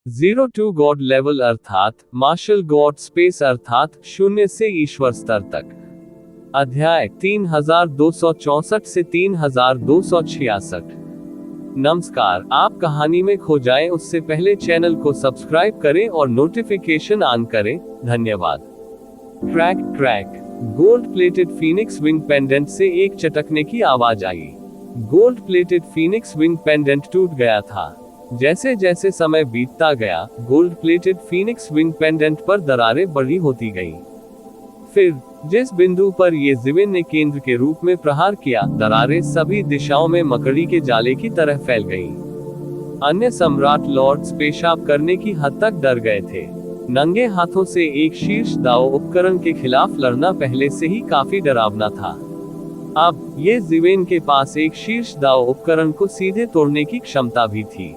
Zero to God level अर्थात martial God space अर्थात शून्य से ईश्वर स्तर तक। अध्याय 3264 से 3266। नमस्कार, आप कहानी में खो जाएं उससे पहले चैनल को सब्सक्राइब करें और नोटिफिकेशन ऑन करें। धन्यवाद। Crack crack, gold plated phoenix wing pendant से एक चटकने की आवाज आई। Gold plated phoenix wing pendant टूट गया था। जैसे जैसे समय बीतता गया, gold plated phoenix wing pendant पर दरारें बड़ी होती गई। फिर जिस बिंदु पर ये ज़िवेन ने केंद्र के रूप में प्रहार किया, दरारें सभी दिशाओं में मकड़ी के जाले की तरह फैल गईं। अन्य सम्राट लॉर्ड्स पेशाब करने की हद तक डर गए थे। नंगे हाथों से एक शीर्ष दाव उपकरण के खिलाफ लड़ना पहले से ही काफी डरावना था। अब ये ज़िवेन के पास एक शीर्ष दाव उपकरण को सीधे तोड़ने की क्षमता भी थी।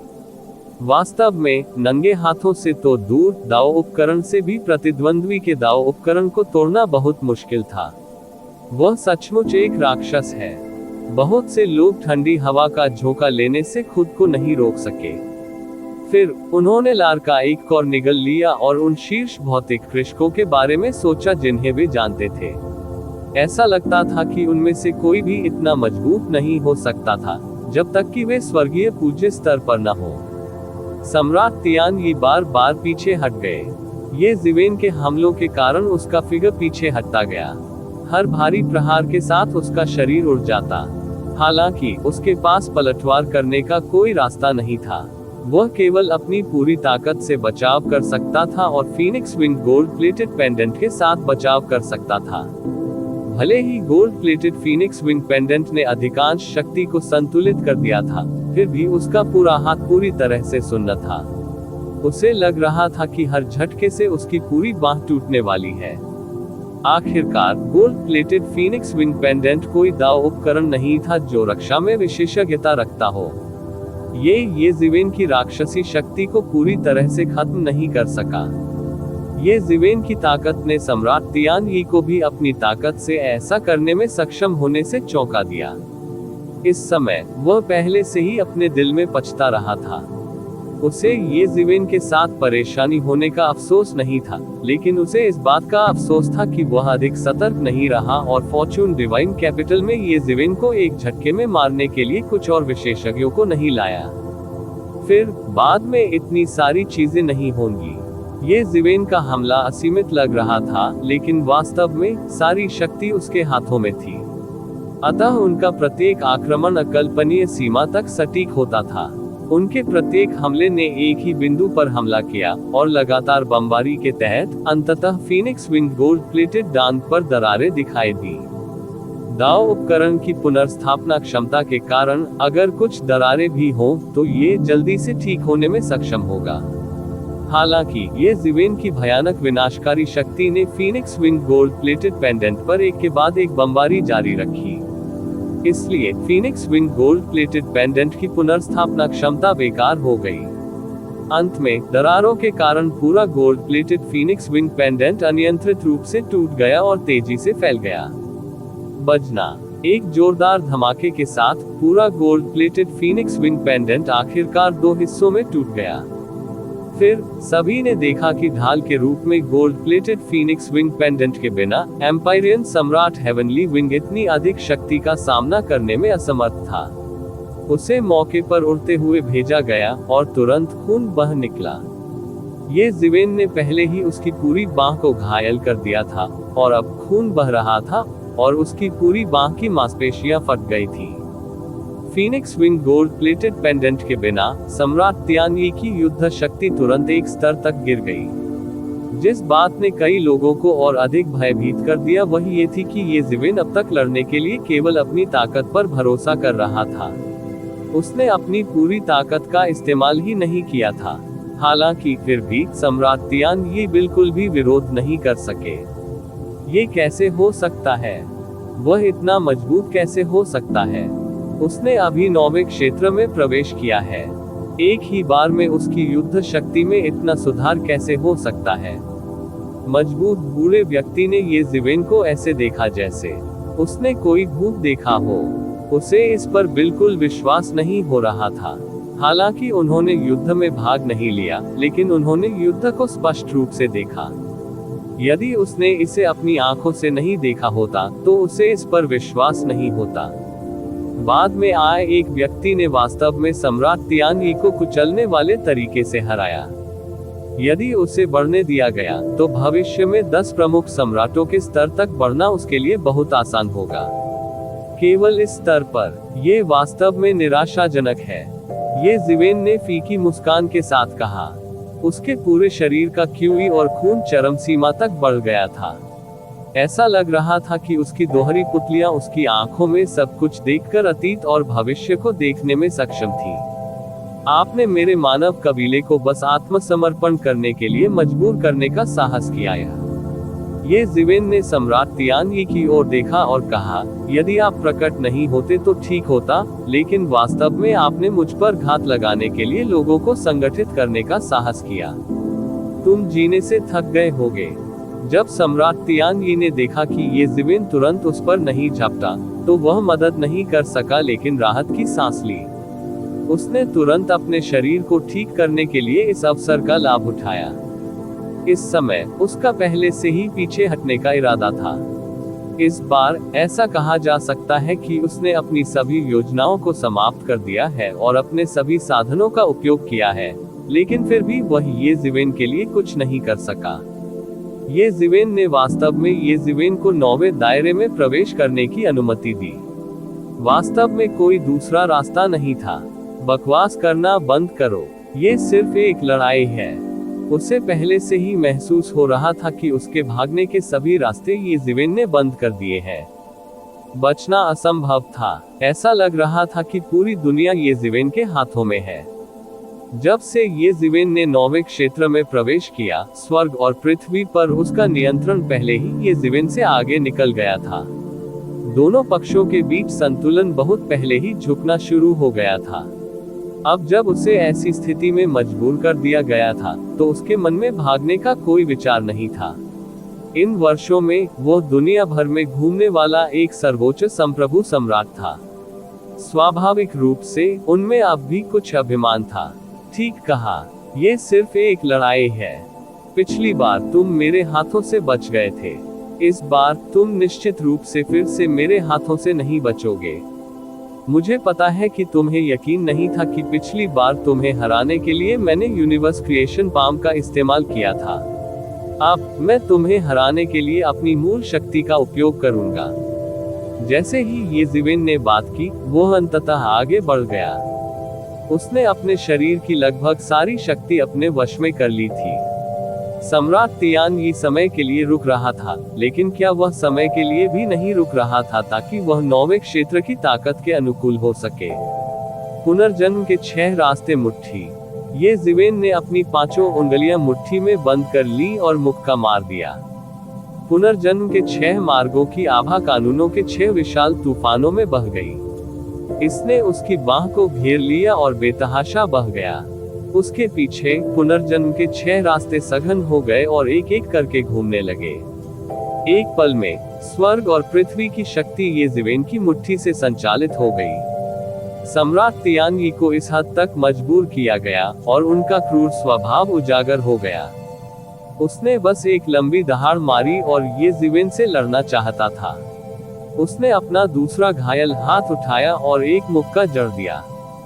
वास्तव में नंगे हाथों से तो दूर, दाव उपकरण से भी प्रतिद्वंद्वी के दाव उपकरण को तोड़ना बहुत मुश्किल था। वह सचमुच एक राक्षस है। बहुत से लोग ठंडी हवा का झोंका लेने से खुद को नहीं रोक सके। फिर उन्होंने लार का एक कौर निगल लिया और उन शीर्ष भौतिक कृषकों के बारे में सोचा जिन्हें वे जानते थे। ऐसा लगता था कि उनमें से कोई भी इतना मजबूत नहीं हो सकता था जब तक कि वे स्वर्गीय पूज्य स्तर पर न हो। सम्राट तियान ये बार बार पीछे हट गए। ये ज़िवेन के हमलों के कारण उसका फिगर पीछे हटता गया। हर भारी प्रहार के साथ उसका शरीर उड़ जाता। हालांकि उसके पास पलटवार करने का कोई रास्ता नहीं था। वह केवल अपनी पूरी ताकत से बचाव कर सकता था और phoenix wing gold plated pendant के साथ बचाव कर सकता था। भले ही gold plated phoenix wing pendant ने अधिकांश शक्ति को संतुलित कर दिया था, फिर भी उसका पूरा हाथ पूरी तरह से सुन्न था। उसे लग रहा था कि हर झटके से उसकी पूरी बांह टूटने वाली है। आखिरकार gold plated phoenix wing pendant कोई दाव उपकरण नहीं था जो रक्षा में विशेषज्ञता रखता हो। ये ज़िवेन की राक्षसी शक्ति को पूरी तरह से खत्म नहीं कर सका। ये ज़िवेन की ताकत ने सम्राट तियान यी को भी अपनी ताकत से ऐसा करने में सक्षम होने से चौंका दिया। इस समय वह पहले से ही अपने दिल में पछता रहा था। उसे ये ज़िवेन के साथ परेशानी होने का अफसोस नहीं था, लेकिन उसे इस बात का अफसोस था कि वह अधिक सतर्क नहीं रहा और फॉर्चून डिवाइन कैपिटल में ये ज़िवेन को एक झटके में मारने के लिए कुछ और विशेषज्ञों को नहीं लाया। फिर बाद में इतनी सारी चीजें नहीं होंगी। ये ज़िवेन का हमला असीमित लग रहा था, लेकिन वास्तव में सारी शक्ति उसके हाथों में थी। अतः उनका प्रत्येक आक्रमण अकल्पनीय सीमा तक सटीक होता था। उनके प्रत्येक हमले ने एक ही बिंदु पर हमला किया और लगातार बमबारी के तहत अंततः फीनिक्स विंग गोल्ड प्लेटेड डांग पर दरारें दिखाई दी। दाव उपकरण की पुनर्स्थापना क्षमता के कारण अगर कुछ दरारें भी हों तो ये जल्दी से ठीक होने में सक्षम होगा। हालांकि ये ज़िवेन की भयानक विनाशकारी शक्ति ने Phoenix wing gold plated pendant पर एक के बाद एक बमबारी जारी रखी। इसलिए Phoenix wing gold plated pendant की पुनर्स्थापना क्षमता बेकार हो गई। अंत में दरारों के कारण पूरा gold plated phoenix wing pendant अनियंत्रित रूप से टूट गया और तेजी से फैल गया। बजना, एक जोरदार धमाके के साथ पूरा gold plated phoenix wing pendant आखिरकार दो हिस्सों में टूट गया। फिर सभी ने देखा कि ढाल के रूप में gold plated phoenix wing pendant के बिना एम्पायरियन सम्राट हेवनली विंग इतनी अधिक शक्ति का सामना करने में असमर्थ था। उसे मौके पर उड़ते हुए भेजा गया और तुरंत खून बह निकला। ये ज़िवेन ने पहले ही उसकी पूरी बांह को घायल कर दिया था और अब खून बह रहा था और उसकी पूरी बांह की मांसपेशियां फट गई थी। Phoenix wing gold plated pendant के बिना सम्राट तियान यी की युद्ध शक्ति तुरंत एक स्तर तक गिर गई। जिस बात ने कई लोगों को और अधिक भयभीत कर दिया वह ये थी कि ये ज़िवेन अब तक लड़ने के लिए केवल अपनी ताकत पर भरोसा कर रहा था। उसने अपनी पूरी ताकत का इस्तेमाल ही नहीं किया था। हालांकि फिर भी सम्राट तियान यी बिल्कुल भी विरोध नहीं कर सके। ये कैसे हो सकता है? वह इतना मजबूत कैसे हो सकता है? उसने अभी 9वें क्षेत्र में प्रवेश किया है। एक ही बार में उसकी युद्ध शक्ति में इतना सुधार कैसे हो सकता है? मजबूत बूढ़े व्यक्ति ने ये ज़िवेन को ऐसे देखा जैसे उसने कोई भूत देखा हो। उसे इस पर बिल्कुल विश्वास नहीं हो रहा था। हालांकि उन्होंने युद्ध में भाग नहीं लिया, लेकिन उन्होंने युद्ध को स्पष्ट रूप से देखा। यदि उसने इसे अपनी आंखों से नहीं देखा होता तो उसे इस पर विश्वास नहीं होता। बाद में आए एक व्यक्ति ने वास्तव में सम्राट तियानयी को कुचलने वाले तरीके से हराया। यदि उसे बढ़ने दिया गया तो भविष्य में 10 प्रमुख सम्राटों के स्तर तक बढ़ना उसके लिए बहुत आसान होगा। केवल इस स्तर पर यह वास्तव में निराशाजनक है, ये जिवेन ने फीकी मुस्कान के साथ कहा। उसके पूरे शरीर का क्यूई और खून चरम सीमा तक बढ़ गया था। ऐसा लग रहा था कि उसकी दोहरी पुतलियां उसकी आंखों में सब कुछ देखकर अतीत और भविष्य को देखने में सक्षम थी। आपने मेरे मानव कबीले को बस आत्मसमर्पण करने के लिए मजबूर करने का साहस किया। ये जिवेन ने सम्राट तियानयी की ओर देखा और कहा, यदि आप प्रकट नहीं होते तो ठीक होता, लेकिन वास्तव में आपने मुझ पर घात लगाने के लिए लोगों को संगठित करने का साहस किया। तुम जीने से थक गए होगे। जब सम्राट तियानयी ने देखा कि ये जिवेन तुरंत उस पर नहीं झपटा, तो वह मदद नहीं कर सका, लेकिन राहत की सांस ली। उसने तुरंत अपने शरीर को ठीक करने के लिए इस अवसर का लाभ उठाया। इस समय उसका पहले से ही पीछे हटने का इरादा था। इस बार ऐसा कहा जा सकता है कि उसने अपनी सभी योजनाओं को समाप्त कर दिया है और अपने सभी साधनों का उपयोग किया है, लेकिन फिर भी वह ये जिवेन के लिए कुछ नहीं कर सका। ये जिवेन ने वास्तव में ये जिवेन को 9वें दायरे में प्रवेश करने की अनुमति दी। वास्तव में कोई दूसरा रास्ता नहीं था। बकवास करना बंद करो, ये सिर्फ एक लड़ाई है। उसे पहले से ही महसूस हो रहा था कि उसके भागने के सभी रास्ते ये जिवेन ने बंद कर दिए हैं। बचना असंभव था। ऐसा लग रहा था कि पूरी दुनिया ये जिवेन के हाथों में है। जब से ये जिवेन ने 9वें क्षेत्र में प्रवेश किया, स्वर्ग और पृथ्वी पर उसका नियंत्रण पहले ही ये जिवेन से आगे निकल गया था। दोनों पक्षों के बीच संतुलन बहुत पहले ही झुकना शुरू हो गया था। अब जब उसे ऐसी स्थिति में मजबूर कर दिया गया था, तो उसके मन में भागने का कोई विचार नहीं था। इन वर्षों में वो दुनिया भर में घूमने वाला एक सर्वोच्च संप्रभु सम्राट था। स्वाभाविक रूप से उनमें अब भी कुछ अभिमान था। ठीक कहा, ये सिर्फ एक लड़ाई है। पिछली बार तुम मेरे हाथों से बच गए थे, इस बार तुम निश्चित रूप से फिर से मेरे हाथों से नहीं बचोगे। मुझे पता है कि तुम्हें यकीन नहीं था कि पिछली बार तुम्हें हराने के लिए मैंने यूनिवर्स क्रिएशन पाम का इस्तेमाल किया था। अब मैं तुम्हें हराने के लिए अपनी मूल शक्ति का उपयोग करूंगा। जैसे ही ये जिवेन ने बात की, वो अंततः आगे बढ़ गया। उसने अपने शरीर की लगभग सारी शक्ति अपने वश में कर ली थी। सम्राट तियानयी समय के लिए रुक रहा था, लेकिन क्या वह समय के लिए भी नहीं रुक रहा था ताकि वह 9वें क्षेत्र की ताकत के अनुकूल हो सके। पुनर्जन्म के 6 रास्ते मुट्ठी। ये जिवेन ने अपनी 5 उंगलियां मुट्ठी में बंद कर ली और मुक्का मार दिया। पुनर्जन्म के 6 मार्गों की आभा कानूनों के 6 विशाल तूफानों में बह गई। इसने उसकी बाह को घेर लिया और बेतहाशा बह गया। उसके पीछे पुनर्जन्म के 6 रास्ते सघन हो गए और एक एक करके घूमने लगे। एक पल में स्वर्ग और पृथ्वी की शक्ति ये जिवेन की मुट्ठी से संचालित हो गई। सम्राट तियानयी को इस हद तक मजबूर किया गया और उनका क्रूर स्वभाव उजागर हो गया। उसने बस एक लंबी दहाड़ मारी और ये जिवेन से लड़ना चाहता था। उसने अपना दूसरा घायल हाथ उठाया और एक मुक्का जड़ दिया।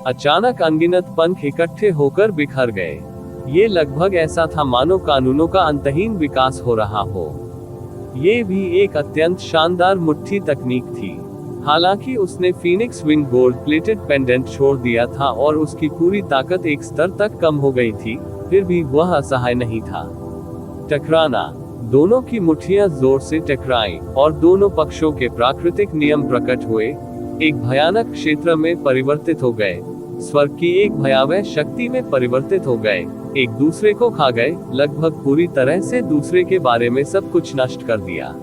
अचानक अनगिनत पंख इकट्ठे होकर बिखर गए। ये लगभग ऐसा था मानो कानूनों का अंतहीन विकास हो रहा हो। ये भी एक अत्यंत शानदार मुट्ठी तकनीक थी। हालांकि उसने Phoenix wing gold plated pendant छोड़ दिया था और उसकी पूरी ताकत एक स्तर तक कम हो गई थी, फिर भी वह असहाय नहीं था। टकराना। दोनों की मुट्ठियां जोर से टकराईं और दोनों पक्षों के प्राकृतिक नियम प्रकट हुए, एक भयानक क्षेत्र में परिवर्तित हो गए, स्वर्ग की एक भयावह शक्ति में परिवर्तित हो गए, एक दूसरे को खा गए, लगभग पूरी तरह से दूसरे के बारे में सब कुछ नष्ट कर दिया।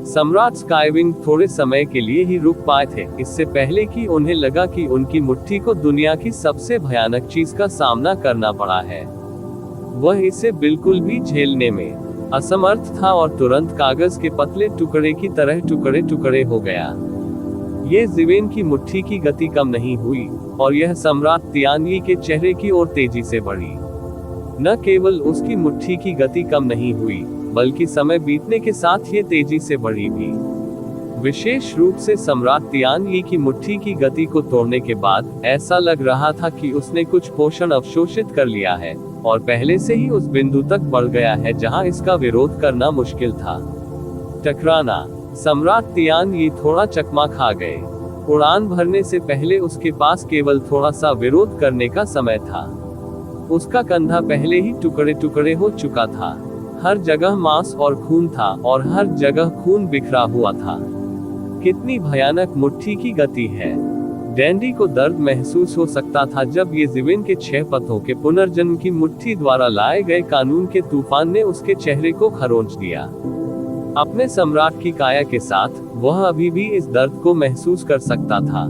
सम्राट स्काईविंग थोड़े समय के लिए ही रुक पाए थे, इससे पहले कि उन्हें लगा कि उनकी मुट्ठी को दुनिया की सबसे भयानक चीज का सामना करना पड़ा है। वह इसे बिल्कुल भी झेलने में असमर्थ था और तुरंत कागज के पतले टुकड़े की तरह टुकड़े टुकड़े हो गया। ये जिवेन की मुट्ठी की गति कम नहीं हुई। और यह सम्राट तियानयी के चेहरे की ओर तेजी से बढ़ी। न केवल उसकी मुट्ठी की गति कम नहीं हुई, बल्कि समय बीतने के साथ ये तेजी से बढ़ी भी। विशेष रूप से सम्राट तियानयी की मुट्ठी की गति को तोड़ने के बाद ऐसा लग रहा था कि उसने कुछ पोषण अवशोषित कर लिया है और पहले से ही उस बिंदु तक बढ़ गया है जहां इसका विरोध करना मुश्किल था। टकराना। सम्राट तियानयी थोड़ा चकमा खा गए। उड़ान भरने से पहले उसके पास केवल थोड़ा सा विरोध करने का समय था। उसका कंधा पहले ही टुकड़े टुकड़े हो चुका था। हर जगह मांस और खून था और हर जगह खून बिखरा हुआ था। कितनी भयानक मुट्ठी की गति है। डैंडी को दर्द महसूस हो सकता था जब ये ज़िविन के 6 पतों के पुनर्जन्म की मुट्ठी द्वारा लाए गए कानून के तूफान ने उसके चेहरे को खरोंच दिया। अपने सम्राट की काया के साथ वह अभी भी इस दर्द को महसूस कर सकता था।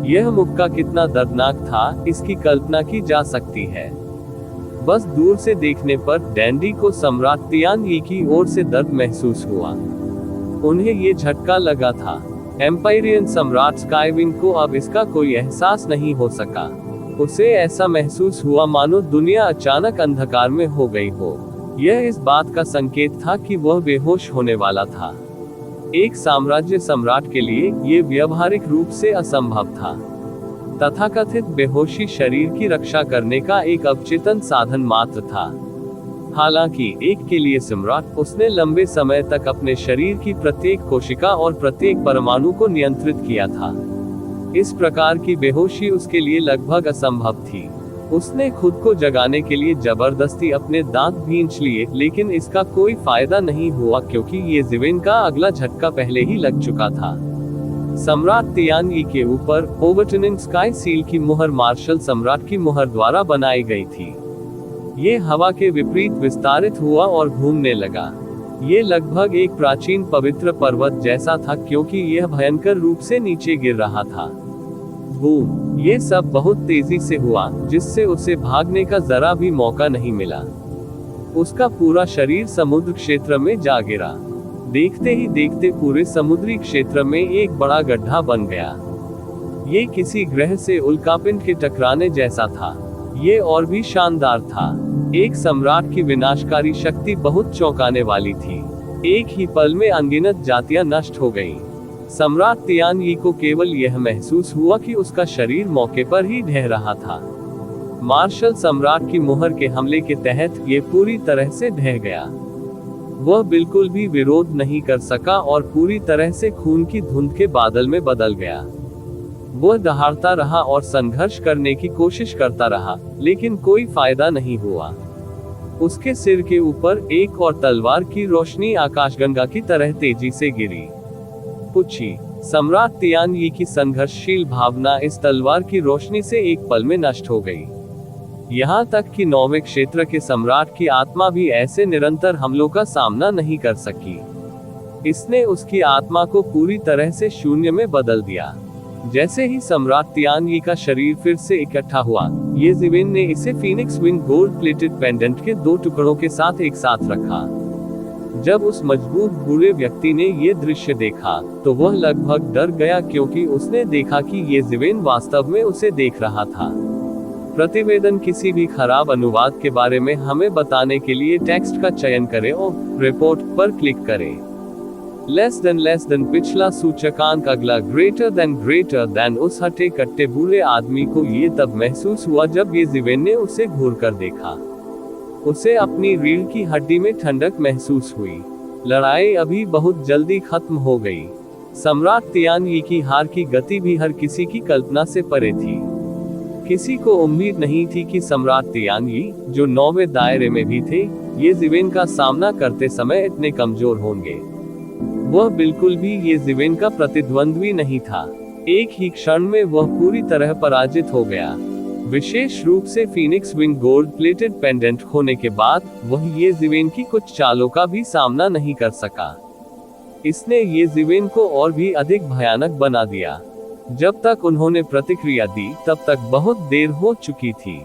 यह मुक्का कितना दर्दनाक था, इसकी कल्पना की जा सकती है। बस दूर से देखने पर डैंडी को सम्राट तियानयी की ओर से दर्द महसूस हुआ। उन्हें ये झटका लगा था। एम्पायरियन सम्राट स्काईविंग को अब इसका कोई एहसास नहीं हो सका। उसे ऐसा महसूस हुआ मानो दुनिया अचानक अंधकार में हो गई हो। यह इस बात का संकेत था कि वह बेहोश होने वाला था। एक साम्राज्य सम्राट के लिए ये व्यावहारिक रूप से असंभव था। तथाकथित बेहोशी शरीर की रक्षा करने का एक अवचेतन साधन मात्र था। हालांकि एक के लिए सम्राट, उसने लंबे समय तक अपने शरीर की प्रत्येक कोशिका और प्रत्येक परमाणु को नियंत्रित किया था। इस प्रकार की बेहोशी उसके लिए लगभग असंभव थी। उसने खुद को जगाने के लिए जबरदस्ती अपने दांत भींच लिए, लेकिन इसका कोई फायदा नहीं हुआ क्योंकि ये ज़िविन का अगला झटका पहले ही लग चुका था। सम्राट तियानयी के ऊपर ओवरटर्निंग स्काई सील की मुहर मार्शल सम्राट की मुहर द्वारा बनाई गई थी। ये हवा के विपरीत विस्तारित हुआ और घूमने लगा। ये लगभग एक प्राचीन पवित्र पर्वत जैसा था क्योंकि यह भयंकर रूप से नीचे गिर रहा था। बूम! ये सब बहुत तेजी से हुआ, जिससे उसे भागने का जरा भी मौका नहीं मिला। उसका पूरा शरीर समुद्र क्षेत्र में जा गिरा। देखते ही देखते पूरे समुद्री क्षेत्र में एक बड़ा गड्ढा बन गया। ये किसी ग्रह से उल्कापिंड के टकराने जैसा था। ये और भी शानदार था। एक सम्राट की विनाशकारी शक्ति बहुत चौंकाने वाली थी। एक ही पल में अनगिनत जातियां नष्ट हो गईं। सम्राट तियानयी को केवल यह महसूस हुआ कि उसका शरीर मौके पर ही ढह रहा था। मार्शल सम्राट की मुहर के हमले के तहत ये पूरी तरह से ढह गया। वह बिल्कुल भी विरोध नहीं कर सका और पूरी तरह से खून की धुंध के बादल में बदल गया। वह दहाड़ता रहा और संघर्ष करने की कोशिश करता रहा, लेकिन कोई फायदा नहीं हुआ। उसके सिर के ऊपर एक और तलवार की रोशनी आकाशगंगा की तरह तेजी से गिरी। पुच्छी। सम्राट तियानयी की संघर्षशील भावना इस तलवार की रोशनी से एक पल में नष्ट हो गई। यहाँ तक कि 9वें क्षेत्र के सम्राट की आत्मा भी ऐसे निरंतर हमलों का सामना नहीं कर सकी। इसने उसकी आत्मा को पूरी तरह से शून्य में बदल दिया। जैसे ही सम्राट तियानयी का शरीर फिर से इकट्ठा हुआ, ये ज़िविन ने इसे Phoenix wing gold plated pendant के 2 टुकड़ों के साथ एक साथ रखा। जब उस मजबूत बूढ़े व्यक्ति ने ये दृश्य देखा, तो वह लगभग डर गया क्योंकि उसने देखा कि ये ज़िविन वास्तव में उसे देख रहा था। प्रतिवेदन किसी भी खराब अनुवाद के बारे में हमें बताने के लिए टेक्स्ट का चयन करें और रिपोर्ट पर क्लिक करें। लेस देन पिछला सूचकांक अगला ग्रेटर देन उस हटे कट्टे बूढ़े आदमी को ये तब महसूस हुआ जब ये ज़िविन ने उसे घूर कर देखा। उसे अपनी रीढ़ की हड्डी में ठंडक महसूस हुई। लड़ाई अभी बहुत जल्दी खत्म हो गई। सम्राट तियानयी की हार की गति भी हर किसी की कल्पना से परे थी। किसी को उम्मीद नहीं थी कि सम्राट तियानयी, जो 9वें दायरे में भी थे, ये ज़िविन का सामना करते समय इतने कमजोर होंगे। वह बिल्कुल भी ये ज़िविन का प्रतिद्वंद्वी नहीं था। एक ही क्षण में वह पूरी तरह पराजित हो गया। विशेष रूप से Phoenix wing gold plated pendant खोने के बाद वह ये ज़िविन की कुछ चालों का भी सामना नहीं कर सका। इसने ये ज़िविन को और भी अधिक भयानक बना दिया। जब तक उन्होंने प्रतिक्रिया दी, तब तक बहुत देर हो चुकी थी।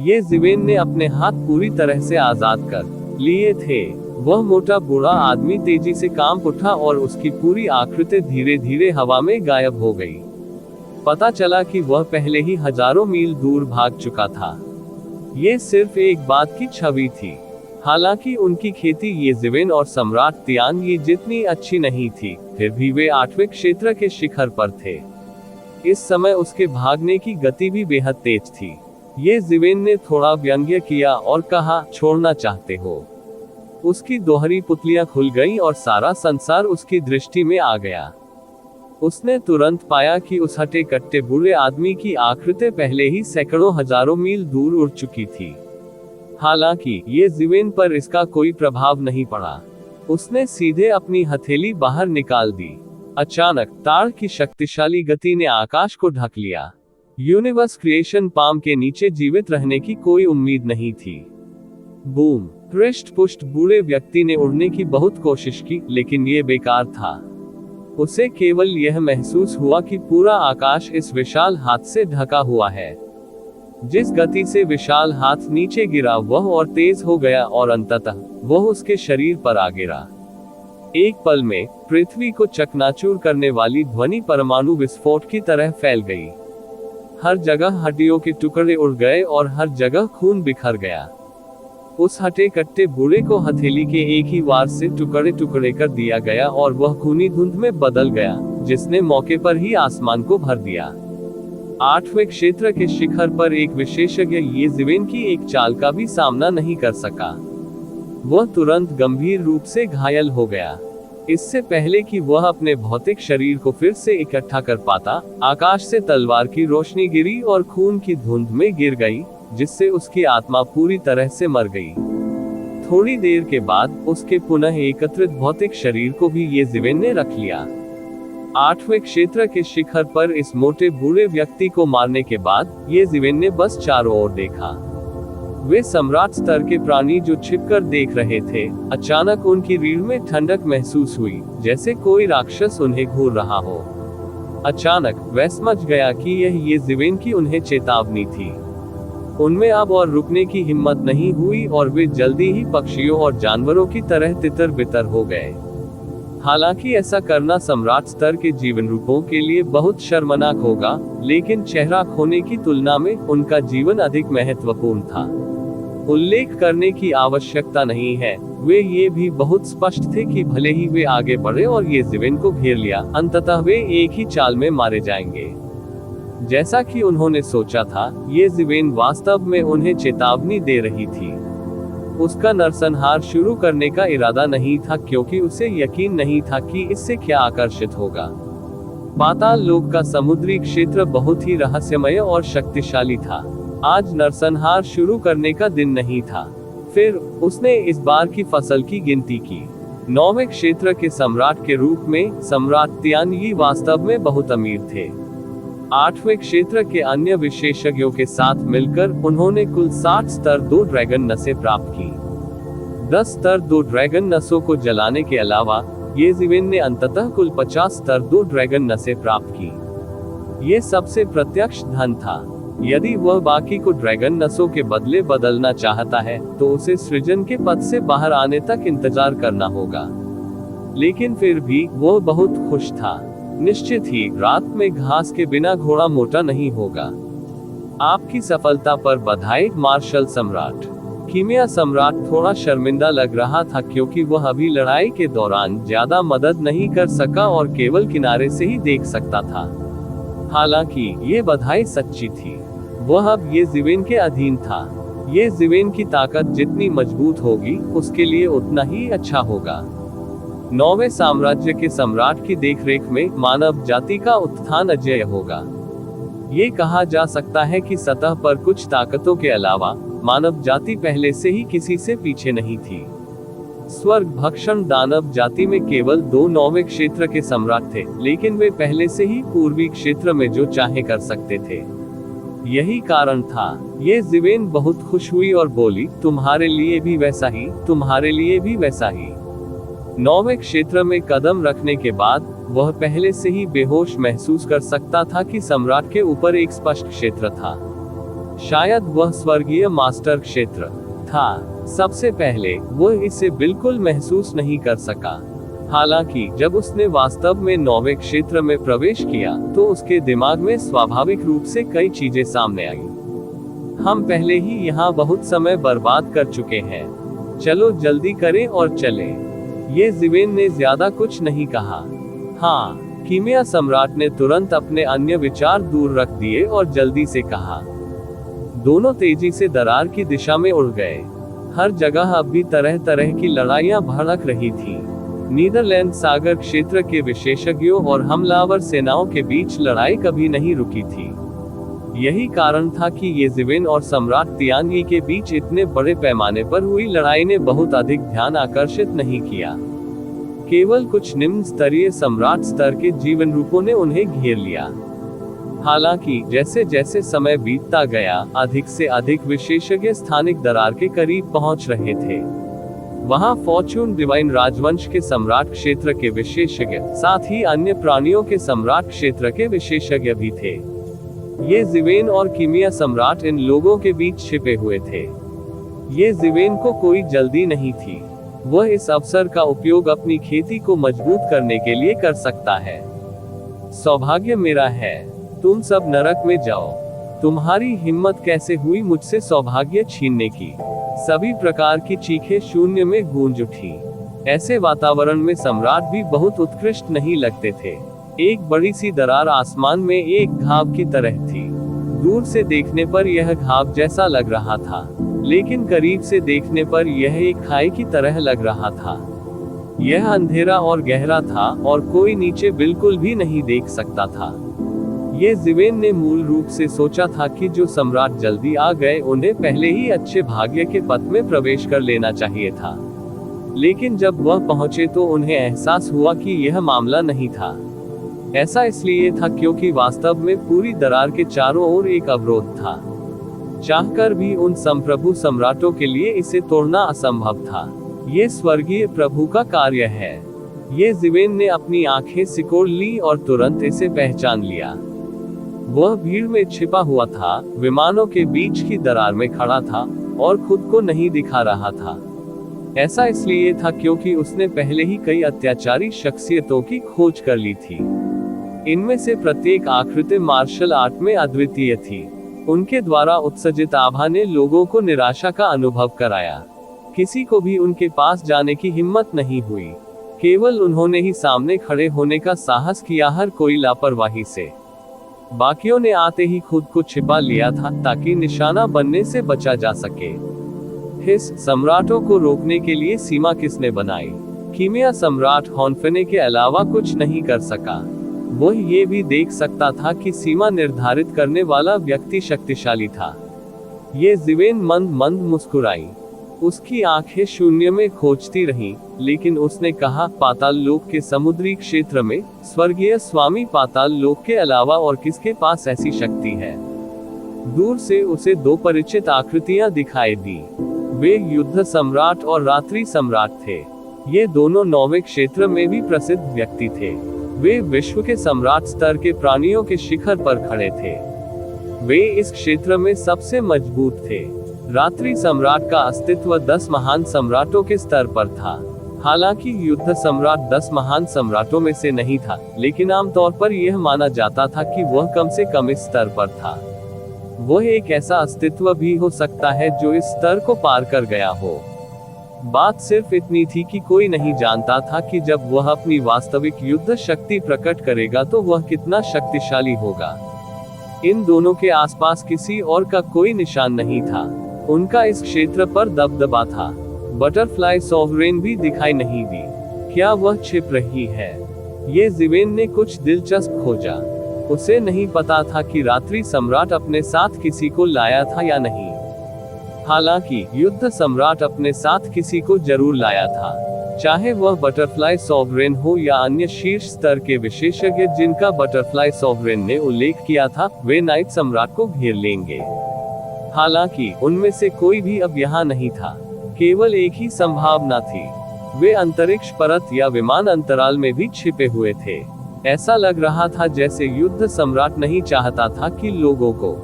ये ज़िविन ने अपने हाथ पूरी तरह से आजाद कर लिए थे। वह मोटा बूढ़ा आदमी तेजी से कांप उठा और उसकी पूरी आकृति धीरे धीरे हवा में गायब हो गई। पता चला कि वह पहले ही हजारों मील दूर भाग चुका था। ये सिर्फ एक बात की छवि थी। हालांकि उनकी खेती येज़िविन और सम्राट तियान ये जितनी अच्छी नहीं थी, फिर भी वे 8वें क्षेत्र के शिखर पर थे। इस समय उसके भागने की गति भी बेहद तेज थी। येज़िविन ने थोड़ा व्यंग्य किया और कहा, छोड़ना चाहते हो? उसकी दोहरी पुतलियां खुल गईं और सारा संसार उसकी दृष्टि में आ गया। उसने तुरंत पाया कि उस हटे कट्टे बूढ़े आदमी की आकृति पहले ही सैकड़ों हजारों मील दूर उड़ चुकी थी। हालांकि येज़िविन पर इसका कोई प्रभाव नहीं पड़ा। उसने सीधे अपनी हथेली बाहर निकाल दी। अचानक ताड़ की शक्तिशाली गति ने आकाश को ढक लिया। यूनिवर्स क्रिएशन पाम के नीचे जीवित रहने की कोई उम्मीद नहीं थी। बूम! पृष्ठ पुष्ट बूढ़े व्यक्ति ने उड़ने की बहुत कोशिश की, लेकिन ये बेकार था। उसे केवल यह महसूस हुआ कि पूरा आकाश इस विशाल हाथ से ढका हुआ है। जिस गति से विशाल हाथ नीचे गिरा वह और तेज हो गया और अंततः वह उसके शरीर पर आ गिरा। एक पल में पृथ्वी को चकनाचूर करने वाली ध्वनि परमाणु विस्फोट की तरह फैल गई। हर जगह हड्डियों के टुकड़े उड़ गए और हर जगह खून बिखर गया। उस हटे कट्टे बूढ़े को हथेली के एक ही वार से टुकड़े टुकड़े कर दिया गया और वह खूनी धुंध में बदल गया, जिसने मौके पर ही आसमान को भर दिया। 8वें क्षेत्र के शिखर पर एक विशेषज्ञ येज़िविन की एक चाल का भी सामना नहीं कर सका। वह तुरंत गंभीर रूप से घायल हो गया। इससे पहले कि वह अपने भौतिक शरीर को फिर से इकट्ठा कर पाता, आकाश से तलवार की रोशनी गिरी और खून की धुंध में गिर गई, जिससे उसकी आत्मा पूरी तरह से मर गई। थोड़ी देर के बाद उसके पुनः एकत्रित भौतिक शरीर को भी येज़िविन ने रख लिया। 8वें क्षेत्र के शिखर पर इस मोटे बूढ़े व्यक्ति को मारने के बाद येज़िविन ने बस चारों ओर देखा। वे सम्राट स्तर के प्राणी जो छिपकर देख रहे थे, अचानक उनकी रीढ़ में ठंडक महसूस हुई, जैसे कोई राक्षस उन्हें घूर रहा हो। अचानक वह समझ गया कि यह येज़िविन की उन्हें चेतावनी थी। उनमें अब और रुकने की हिम्मत नहीं हुई और वे जल्दी ही पक्षियों और जानवरों की तरह तितर बितर हो गए। हालांकि ऐसा करना सम्राट स्तर के जीवन रूपों के लिए बहुत शर्मनाक होगा, लेकिन चेहरा खोने की तुलना में उनका जीवन अधिक महत्वपूर्ण था। उल्लेख करने की आवश्यकता नहीं है, वे ये भी बहुत स्पष्ट थे कि भले ही वे आगे बढ़े और येज़िविन को घेर लिया, अंततः वे एक ही चाल में मारे जाएंगे। जैसा कि उन्होंने सोचा था, येज़िविन वास्तव में उन्हें चेतावनी दे रही थी। उसका नरसंहार शुरू करने का इरादा नहीं था, क्योंकि उसे यकीन नहीं था कि इससे क्या आकर्षित होगा। पाताल लोक का समुद्री क्षेत्र बहुत ही रहस्यमय और शक्तिशाली था। आज नरसंहार शुरू करने का दिन नहीं था। फिर उसने इस बार की फसल की गिनती की। 9वें क्षेत्र के सम्राट के रूप में सम्राट तियानयी वास्तव में बहुत अमीर थे। 8वें क्षेत्र के अन्य विशेषज्ञों के साथ मिलकर उन्होंने कुल 60 स्तर 2 ड्रैगन नसें प्राप्त की। 10 स्तर 2 ड्रैगन नसों को जलाने के अलावा येज़िविन ने अंततः कुल 50 स्तर 2 ड्रैगन नसें प्राप्त की। ये सबसे प्रत्यक्ष धन था। यदि वह बाकी को ड्रैगन नसों के बदले बदलना चाहता है, तो उसे सृजन के पद से बाहर आने तक इंतजार करना होगा। लेकिन फिर भी वह बहुत खुश था। निश्चित ही रात में घास के बिना घोड़ा मोटा नहीं होगा। आपकी सफलता पर बधाई मार्शल सम्राट। कीमिया सम्राट थोड़ा शर्मिंदा लग रहा था, क्योंकि वह अभी लड़ाई के दौरान ज्यादा मदद नहीं कर सका और केवल किनारे से ही देख सकता था। हालांकि ये बधाई सच्ची थी। वह अब येज़िविन के अधीन था। येज़िविन की ताकत जितनी मजबूत होगी, उसके लिए उतना ही अच्छा होगा। 9वें साम्राज्य के सम्राट की देखरेख में मानव जाति का उत्थान अजेय होगा। ये कहा जा सकता है कि सतह पर कुछ ताकतों के अलावा मानव जाति पहले से ही किसी से पीछे नहीं थी। स्वर्ग भक्षण दानव जाति में केवल 2 9वें क्षेत्र के सम्राट थे, लेकिन वे पहले से ही पूर्वी क्षेत्र में जो चाहे कर सकते थे। यही कारण था। येज़िविन बहुत खुश हुई और बोली, तुम्हारे लिए भी वैसा ही, तुम्हारे लिए भी वैसा ही। 9वें क्षेत्र में कदम रखने के बाद वह पहले से ही बेहोश महसूस कर सकता था कि सम्राट के ऊपर एक स्पष्ट क्षेत्र था। शायद वह स्वर्गीय मास्टर क्षेत्र था। सबसे पहले वह इसे बिल्कुल महसूस नहीं कर सका। हालांकि जब उसने वास्तव में नौवें क्षेत्र में प्रवेश किया तो उसके दिमाग में स्वाभाविक रूप से कई चीजें सामने आई। हम पहले ही यहाँ बहुत समय बर्बाद कर चुके हैं, चलो जल्दी करें और चलें। ये ज़िवेन ने ज्यादा कुछ नहीं कहा। हाँ, कीमिया सम्राट ने तुरंत अपने अन्य विचार दूर रख दिए और जल्दी से कहा। दोनों तेजी से दरार की दिशा में उड़ गए। हर जगह अब भी तरह तरह की लड़ाइयां भड़क रही थी। नीदरलैंड सागर क्षेत्र के विशेषज्ञों और हमलावर सेनाओं के बीच लड़ाई कभी नहीं रुकी थी। यही कारण था कि ये ज़िवेन और सम्राट तियानयी के बीच इतने बड़े पैमाने पर हुई लड़ाई ने बहुत अधिक ध्यान आकर्षित नहीं किया। केवल कुछ निम्न स्तरीय सम्राट स्तर के जीवन रूपों ने उन्हें घेर लिया। हालांकि जैसे जैसे समय बीतता गया, अधिक से अधिक विशेषज्ञ स्थानिक दरार के करीब पहुंच रहे थे। वहां फॉर्च्यून डिवाइन राजवंश के सम्राट क्षेत्र के विशेषज्ञ, साथ ही अन्य प्राणियों के सम्राट क्षेत्र के विशेषज्ञ भी थे। ये ज़िवेन और कीमिया सम्राट इन लोगों के बीच छिपे हुए थे। ये ज़िवेन को कोई जल्दी नहीं थी। वह इस अवसर का उपयोग अपनी खेती को मजबूत करने के लिए कर सकता है। सौभाग्य मेरा है, तुम सब नरक में जाओ। तुम्हारी हिम्मत कैसे हुई मुझसे सौभाग्य छीनने की? सभी प्रकार की चीखें शून्य में गूंज उठी। ऐसे वातावरण में सम्राट भी बहुत उत्कृष्ट नहीं लगते थे। एक बड़ी सी दरार आसमान में एक घाव की तरह थी। दूर से देखने पर यह घाव जैसा लग रहा था, लेकिन करीब से देखने पर यह एक खाई की तरह लग रहा था। यह अंधेरा और गहरा था और कोई नीचे बिल्कुल भी नहीं देख सकता था। ये ज़िवेन ने मूल रूप से सोचा था कि जो सम्राट जल्दी आ गए उन्हें पहले ही अच्छे भाग्य के पथ में प्रवेश कर लेना चाहिए था। लेकिन जब वह पहुंचे तो उन्हें एहसास हुआ कि यह मामला नहीं था। ऐसा इसलिए था क्योंकि वास्तव में पूरी दरार के चारों ओर एक अवरोध था। चाहकर भी उन संप्रभु सम्राटों के लिए इसे तोड़ना असंभव था। ये स्वर्गीय प्रभु का कार्य है। ये ज़िवेन ने अपनी आंखें सिकोड़ ली और तुरंत इसे पहचान लिया। वह भीड़ में छिपा हुआ था, विमानों के बीच की दरार में खड़ा था और खुद को नहीं दिखा रहा था। ऐसा इसलिए था क्योंकि उसने पहले ही कई अत्याचारी शख्सियतों की खोज कर ली थी। इनमें से प्रत्येक आकृति मार्शल आर्ट में अद्वितीय थी। उनके द्वारा उत्सर्जित आभा ने लोगों को निराशा का अनुभव कराया। किसी को भी उनके पास जाने की हिम्मत नहीं हुई। केवल उन्होंने ही सामने खड़े होने का साहस किया, हर कोई लापरवाही से। बाकियों ने आते ही खुद को छिपा लिया था ताकि निशाना बनने से बचा जा सके। हिस सम्राटों को रोकने के लिए सीमा किसने बनाई? कीमिया सम्राट हॉनफेने के अलावा कुछ नहीं कर सका। वह ये भी देख सकता था कि सीमा निर्धारित करने वाला व्यक्ति शक्तिशाली था। ये ज़िवेन मंद मंद मुस्कुराई। उसकी आंखें शून्य में खोजती रहीं, लेकिन उसने कहा, पाताल लोक के समुद्री क्षेत्र में स्वर्गीय स्वामी पाताल लोक के अलावा और किसके पास ऐसी शक्ति है? दूर से उसे दो परिचित आकृतियां दिखाई दी। वे युद्ध सम्राट और रात्रि सम्राट थे। ये दोनों नौवें क्षेत्र में भी प्रसिद्ध व्यक्ति थे। वे विश्व के सम्राट स्तर के प्राणियों के शिखर पर खड़े थे। वे इस क्षेत्र में सबसे मजबूत थे। रात्रि सम्राट का अस्तित्व 10 महान सम्राटों के स्तर पर था। हालांकि युद्ध सम्राट 10 महान सम्राटों में से नहीं था, लेकिन आमतौर पर यह माना जाता था कि वह कम से कम इस स्तर पर था। वह एक ऐसा अस्तित्व भी हो सकता है जो इस स्तर को पार कर गया हो। बात सिर्फ इतनी थी कि कोई नहीं जानता था कि जब वह अपनी वास्तविक युद्ध शक्ति प्रकट करेगा तो वह कितना शक्तिशाली होगा। इन दोनों के आसपास किसी और का कोई निशान नहीं था। उनका इस क्षेत्र पर दबदबा था। बटरफ्लाई सॉवरेन भी दिखाई नहीं दी। क्या वह छिप रही है? ये ज़िवेन ने कुछ दिलचस्प खोजा। उसे नहीं पता था कि रात्रि सम्राट अपने साथ किसी को लाया था या नहीं। हालांकि युद्ध सम्राट अपने साथ किसी को जरूर लाया था, चाहे वह बटरफ्लाई सॉवरेन हो या अन्य शीर्ष स्तर के विशेषज्ञ जिनका बटरफ्लाई सॉवरेन ने उल्लेख किया था। वे नाइट सम्राट को घेर लेंगे। हालांकि उनमें से कोई भी अब यहाँ नहीं था। केवल एक ही संभावना थी, वे अंतरिक्ष परत या विमान अंतराल में भी छिपे हुए थे। ऐसा लग रहा था जैसे युद्ध सम्राट नहीं चाहता था कि लोगों को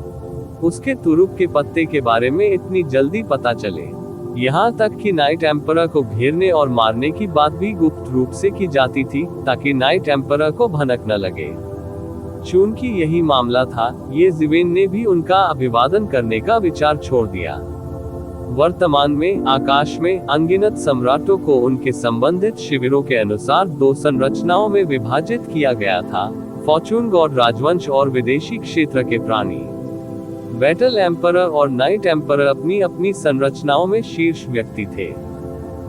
उसके तुरुप के पत्ते के बारे में इतनी जल्दी पता चले। यहाँ तक कि नाइट एम्परर को घेरने और मारने की बात भी गुप्त रूप से की जाती थी, ताकि नाइट एम्परर को भनक न लगे। चूंकि यही मामला था, ये ज़िवेन ने भी उनका अभिवादन करने का विचार छोड़ दिया। वर्तमान में आकाश में अनगिनत सम्राटों को उनके संबंधित शिविरों के अनुसार 2 संरचनाओं में विभाजित किया गया था, फॉर्चून गॉड राजवंश और विदेशी क्षेत्र के प्राणी। बैटल एम्परर और नाइट एम्परर अपनी अपनी संरचनाओं में शीर्ष व्यक्ति थे।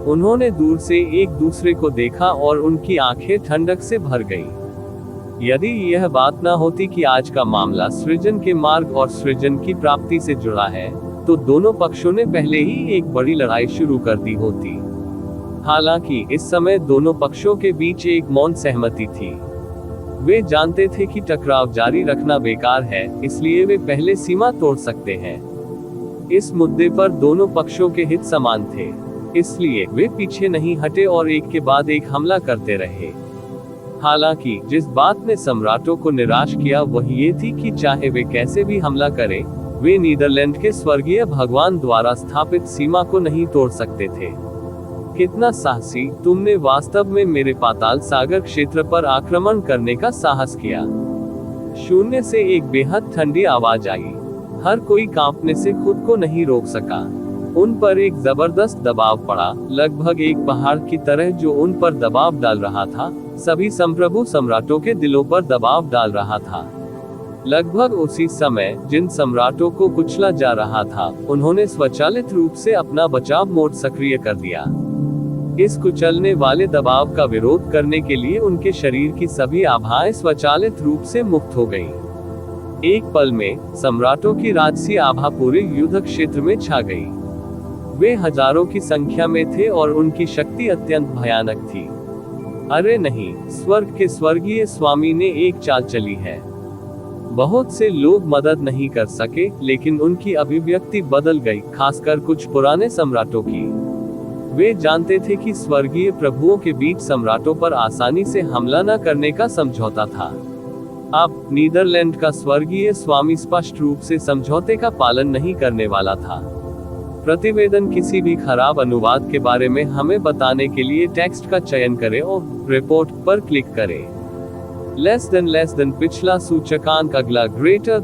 उन्होंने दूर से एक दूसरे को देखा और उनकी आंखें ठंडक से भर गईं। यदि यह बात न होती कि आज का मामला सृजन के मार्ग और सृजन की प्राप्ति से जुड़ा है, तो दोनों पक्षों ने पहले ही एक बड़ी लड़ाई शुरू कर दी होती। हालांकि इस समय दोनों पक्षों के बीच एक मौन सहमति थी। वे जानते थे कि टकराव जारी रखना बेकार है, इसलिए वे पहले सीमा तोड़ सकते हैं। इस मुद्दे पर दोनों पक्षों के हित समान थे, इसलिए वे पीछे नहीं हटे और एक के बाद एक हमला करते रहे। हालांकि जिस बात ने सम्राटों को निराश किया वह ये थी कि चाहे वे कैसे भी हमला करें, वे नीदरलैंड के स्वर्गीय भगवान द्वारा स्थापित सीमा को नहीं तोड़ सकते थे। कितना साहसी, तुमने वास्तव में मेरे पाताल सागर क्षेत्र पर आक्रमण करने का साहस किया। शून्य से एक बेहद ठंडी आवाज आई। हर कोई कांपने से खुद को नहीं रोक सका। उन पर एक जबरदस्त दबाव पड़ा, लगभग एक पहाड़ की तरह जो उन पर दबाव डाल रहा था, सभी संप्रभु सम्राटों के दिलों पर दबाव डाल रहा था। लगभग उसी समय जिन सम्राटों को कुचला जा रहा था, उन्होंने स्वचालित रूप से अपना बचाव मोड सक्रिय कर दिया। इस कुचलने वाले दबाव का विरोध करने के लिए उनके शरीर की सभी आभाएं स्वचालित रूप से मुक्त हो गईं। एक पल में सम्राटों की राजसी आभा पूरे युद्ध क्षेत्र में छा गई। वे हजारों की संख्या में थे और उनकी शक्ति अत्यंत भयानक थी। अरे नहीं, स्वर्ग के स्वर्गीय स्वामी ने एक चाल चली है। बहुत से लोग मदद नहीं कर सके, लेकिन उनकी अभिव्यक्ति बदल गई, खासकर कुछ पुराने सम्राटों की। वे जानते थे कि स्वर्गीय प्रभुओं के बीच सम्राटों पर आसानी से हमला न करने का समझौता था। अब नीदरलैंड का स्वर्गीय स्वामी स्पष्ट रूप से समझौते का पालन नहीं करने वाला था। प्रतिवेदन किसी भी खराब अनुवाद के बारे में हमें बताने के लिए टेक्स्ट का चयन करें और रिपोर्ट पर क्लिक करें। लेस देन पिछला सूचकांक अगला ग्रेटर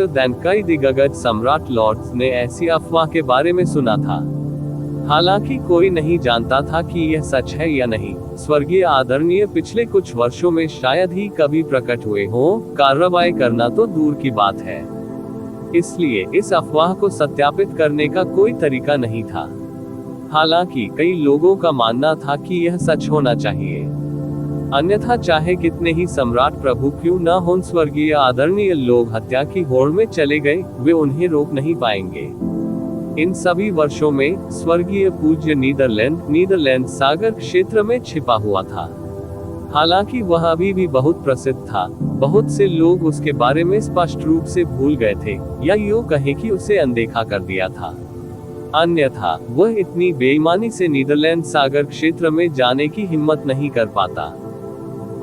देन कई दिग्गज सम्राट लॉर्ड्स ने ऐसी अफवाह के बारे में सुना था। हालांकि कोई नहीं जानता था कि यह सच है या नहीं। स्वर्गीय आदरणीय पिछले कुछ वर्षों में शायद ही कभी प्रकट हुए हों, कार्रवाई करना तो दूर की बात है। इसलिए इस अफवाह को सत्यापित करने का कोई तरीका नहीं था। हालांकि कई लोगों का मानना था कि यह सच होना चाहिए, अन्यथा चाहे कितने ही सम्राट प्रभु क्यों न हों, स्वर्गीय आदरणीय लोग हत्या की होड़ में चले गए, वे उन्हें रोक नहीं पाएंगे। इन सभी वर्षों में स्वर्गीय पूज्य नीदरलैंड सागर क्षेत्र में छिपा हुआ था। हालांकि वह अभी भी बहुत प्रसिद्ध था। बहुत से लोग उसके बारे में स्पष्ट रूप से भूल गए थे, या यूं कहें कि उसे अनदेखा कर दिया था। अन्यथा वह इतनी बेईमानी से नीदरलैंड सागर क्षेत्र में जाने की हिम्मत नहीं कर पाता।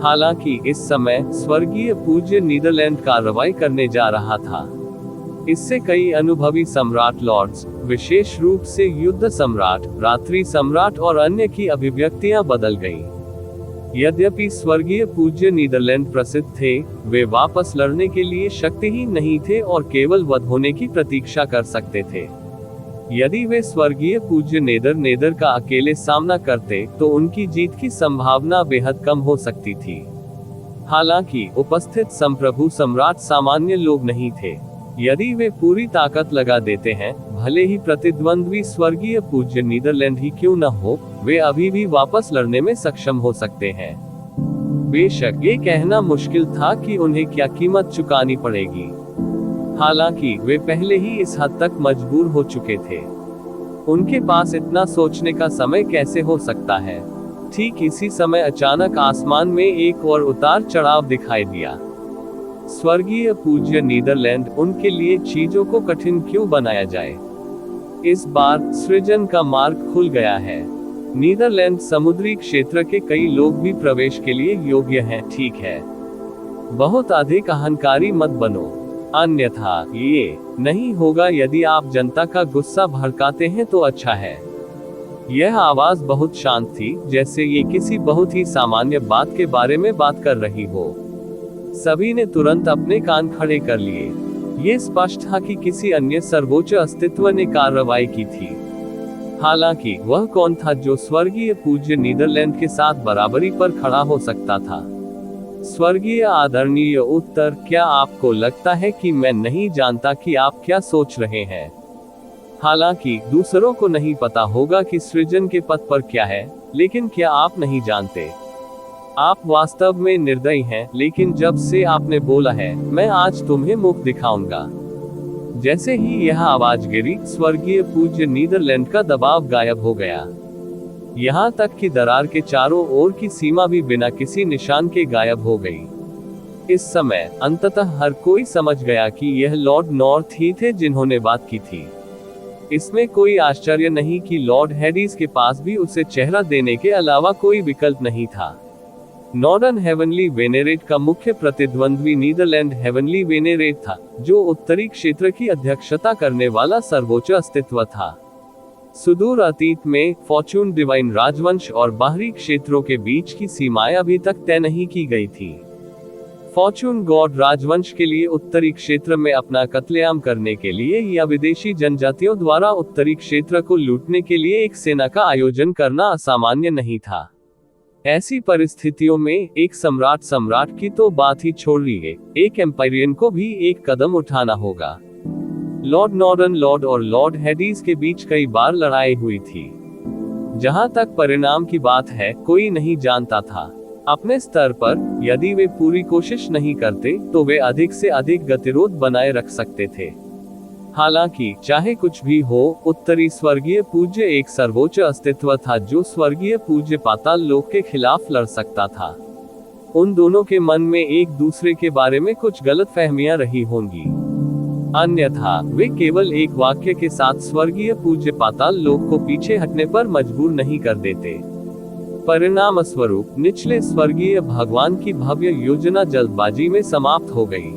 हालांकि इस समय स्वर्गीय पूज्य नीदरलैंड कार्रवाई करने जा रहा था। इससे कई अनुभवी सम्राट लॉर्ड्स, विशेष रूप से युद्ध सम्राट, रात्रि सम्राट और अन्य की अभिव्यक्तियां बदल गईं। यद्यपि स्वर्गीय पूज्य नीदरलैंड प्रसिद्ध थे, वे वापस लड़ने के लिए शक्तिहीन नहीं थे और केवल वध होने की प्रतीक्षा कर सकते थे। यदि वे स्वर्गीय पूज्य नेदर का अकेले सामना करते, तो उनकी जीत की संभावना बेहद कम हो सकती थी। हालांकि उपस्थित संप्रभु सम्राट सामान्य लोग नहीं थे। यदि वे पूरी ताकत लगा देते हैं, भले ही प्रतिद्वंद्वी स्वर्गीय पूज्य नीदरलैंड ही क्यों न हो, वे अभी भी वापस लड़ने में सक्षम हो सकते हैं। बेशक ये कहना मुश्किल था कि उन्हें क्या कीमत चुकानी पड़ेगी। हालांकि वे पहले ही इस हद तक मजबूर हो चुके थे। उनके पास इतना सोचने का समय कैसे हो सकता है। ठीक इसी समय अचानक आसमान में एक और उतार चढ़ाव दिखाई दिया। स्वर्गीय पूज्य नीदरलैंड, उनके लिए चीजों को कठिन क्यों बनाया जाए। इस बार सृजन का मार्ग खुल गया है। नीदरलैंड समुद्री क्षेत्र के कई लोग भी प्रवेश के लिए योग्य हैं, ठीक है। बहुत अधिक अहंकारी मत बनो। अन्यथा ये नहीं होगा। यदि आप जनता का गुस्सा भड़काते हैं तो अच्छा है। यह आवाज बहुत शांत थी, जैसे ये किसी बहुत ही सामान्य बात के बारे में बात कर रही हो। सभी ने तुरंत अपने कान खड़े कर लिए। ये स्पष्ट था कि किसी अन्य सर्वोच्च अस्तित्व ने कार्रवाई की थी। हालांकि वह कौन था जो स्वर्गीय पूज्य नीदरलैंड के साथ बराबरी पर खड़ा हो सकता था? स्वर्गीय आदरणीय उत्तर, क्या आपको लगता है कि मैं नहीं जानता कि आप क्या सोच रहे हैं? हालांकि दूसरों को नहीं पता होगा कि सृजन के पथ पर क्या है, लेकिन क्या आप नहीं जानते? आप वास्तव में निर्दयी हैं, लेकिन जब से आपने बोला है, मैं आज तुम्हें मुख दिखाऊंगा। जैसे ही यह आवाज गिरी, स्वर्गीय पूज्य नीदरलैंड का दबाव गायब हो गया। यहाँ तक कि दरार के चारों ओर की सीमा भी बिना किसी निशान के गायब हो गई। इस समय अंततः हर कोई समझ गया कि यह लॉर्ड नॉर्थ ही थे जिन्होंने बात की थी। इसमें कोई आश्चर्य नहीं कि लॉर्ड हेडिस के पास भी उसे चेहरा देने के अलावा कोई विकल्प नहीं था। नॉर्दर्न हेवनली वेनेरेट का मुख्य प्रतिद्वंद्वी नीदरलैंड हेवनली वेनेरेट था, जो उत्तरी क्षेत्र की अध्यक्षता करने वाला सर्वोच्च अस्तित्व था। सुदूर अतीत में फॉर्चून डिवाइन राजवंश और बाहरी क्षेत्रों के बीच की सीमाएं अभी तक तय नहीं की गई थी। फॉर्चून गॉड राजवंश के लिए उत्तरी क्षेत्र में अपना कत्लेआम करने के लिए या विदेशी जनजातियों द्वारा उत्तरी क्षेत्र को लूटने के लिए एक सेना का आयोजन करना असामान्य नहीं था। ऐसी परिस्थितियों में एक सम्राट की तो बात ही छोड़ दीजिए, एक एम्पायरियन को भी एक कदम उठाना होगा। लॉर्ड नॉर्डन लॉर्ड और लॉर्ड हेडिस के बीच कई बार लड़ाई हुई थी। जहां तक परिणाम की बात है, कोई नहीं जानता था। अपने स्तर पर यदि वे पूरी कोशिश नहीं करते तो वे अधिक से अधिक गतिरोध बनाए रख सकते थे। हालांकि चाहे कुछ भी हो, उत्तरी स्वर्गीय पूज्य एक सर्वोच्च अस्तित्व था जो स्वर्गीय पूज्य पाताल लोक के खिलाफ लड़ सकता था। उन दोनों के मन में एक दूसरे के बारे में कुछ गलतफहमियां रही होंगी, अन्यथा वे केवल एक वाक्य के साथ स्वर्गीय पूज्य पाताल लोक को पीछे हटने पर मजबूर नहीं कर देते। परिणाम स्वरूप निचले स्वर्गीय भगवान की भव्य योजना जल्दबाजी में समाप्त हो गई।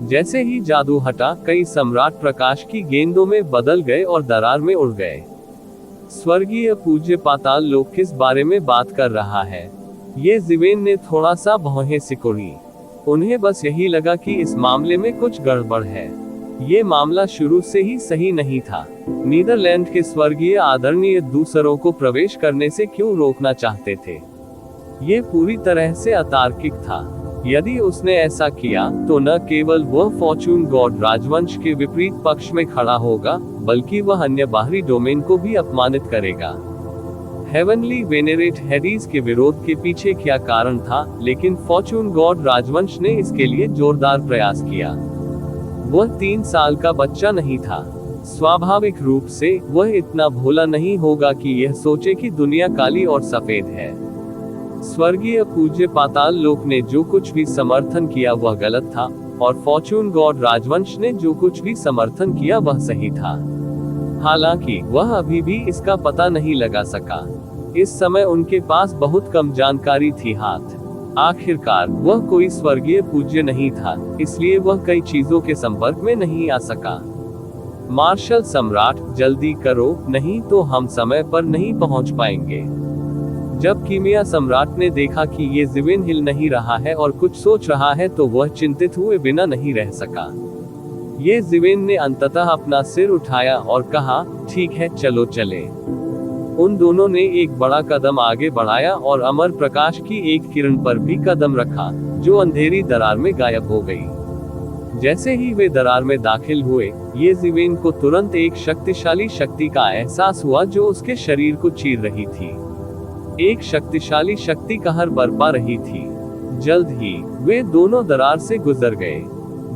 जैसे ही जादू हटा, कई सम्राट प्रकाश की गेंदों में बदल गए और दरार में उड़ गए। स्वर्गीय पूज्य पाताल लोक किस बारे में बात कर रहा है? ये ज़िवेन ने थोड़ा सा भौहें सिकोड़ी। उन्हें बस यही लगा कि इस मामले में कुछ गड़बड़ है। ये मामला शुरू से ही सही नहीं था। नीदरलैंड के स्वर्गीय आदरणीय दूसरों को प्रवेश करने से क्यों रोकना चाहते थे? ये पूरी तरह से अतार्किक था। यदि उसने ऐसा किया तो न केवल वह फॉर्चून गॉड राजवंश के विपरीत पक्ष में खड़ा होगा, बल्कि वह अन्य बाहरी डोमेन को भी अपमानित करेगा। हेवनली वेनेरेट हेडिस के विरोध के पीछे क्या कारण था, लेकिन फॉर्चून गॉड राजवंश ने इसके लिए जोरदार प्रयास किया। वह 3 साल का बच्चा नहीं था। स्वाभाविक रूप से वह इतना भोला नहीं होगा कि यह सोचे कि दुनिया काली और सफेद है। स्वर्गीय पूज्य पाताल लोक ने जो कुछ भी समर्थन किया वह गलत था, और फॉर्चून गॉड राजवंश ने जो कुछ भी समर्थन किया वह सही था। हालांकि वह अभी भी इसका पता नहीं लगा सका। इस समय उनके पास बहुत कम जानकारी थी। आखिरकार वह कोई स्वर्गीय पूज्य नहीं था, इसलिए वह कई चीजों के संपर्क में नहीं आ सका। मार्शल सम्राट, जल्दी करो, नहीं तो हम समय पर नहीं पहुंच पाएंगे। जब कीमिया सम्राट ने देखा कि ये ज़िवेन हिल नहीं रहा है और कुछ सोच रहा है तो वह चिंतित हुए बिना नहीं रह सका। ये ज़िवेन ने अंततः अपना सिर उठाया और कहा, ठीक है, चलो चले। उन दोनों ने एक बड़ा कदम आगे बढ़ाया और अमर प्रकाश की एक किरण पर भी कदम रखा, जो अंधेरी दरार में गायब हो गई। जैसे ही वे दरार में दाखिल हुए, ये ज़िवेन को तुरंत एक शक्तिशाली शक्ति का एहसास हुआ जो उसके शरीर को चीर रही थी। एक शक्तिशाली शक्ति कहर बरपा रही थी। जल्द ही वे दोनों दरार से गुजर गए।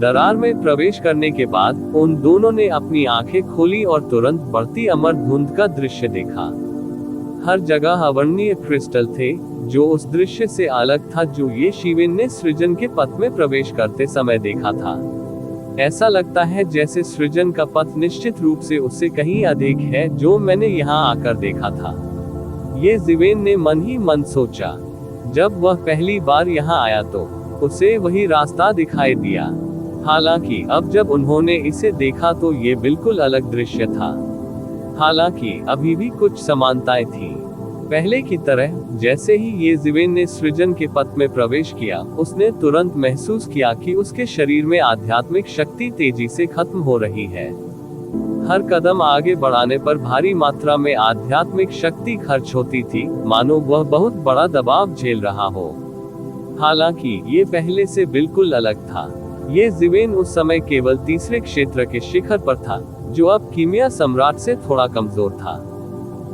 दरार में प्रवेश करने के बाद उन दोनों ने अपनी आंखें खोली और तुरंत बढ़ती अमर धुंध का दृश्य देखा। हर जगह अवर्णनीय क्रिस्टल थे, जो उस दृश्य से अलग था जो ये ज़िवेन ने सृजन के पथ में प्रवेश करते समय देखा था। ऐसा लगता है जैसे सृजन का पथ निश्चित रूप से उससे कहीं अधिक है जो मैंने यहाँ आकर देखा था। ये ज़िवेन ने मन ही मन सोचा। जब वह पहली बार यहाँ आया तो उसे वही रास्ता दिखाई दिया। हालांकि अब जब उन्होंने इसे देखा तो ये बिल्कुल अलग दृश्य था। हालांकि अभी भी कुछ समानताएं थी। पहले की तरह जैसे ही ये ज़िवेन ने सृजन के पथ में प्रवेश किया, उसने तुरंत महसूस किया कि उसके शरीर में आध्यात्मिक शक्ति तेजी से खत्म हो रही है। हर कदम आगे बढ़ाने पर भारी मात्रा में आध्यात्मिक शक्ति खर्च होती थी, मानो वह बहुत बड़ा दबाव झेल रहा हो। हालांकि ये पहले से बिल्कुल अलग था। ये ज़िवेन उस समय केवल तीसरे क्षेत्र के शिखर पर था, जो अब कीमिया सम्राट से थोड़ा कमजोर था।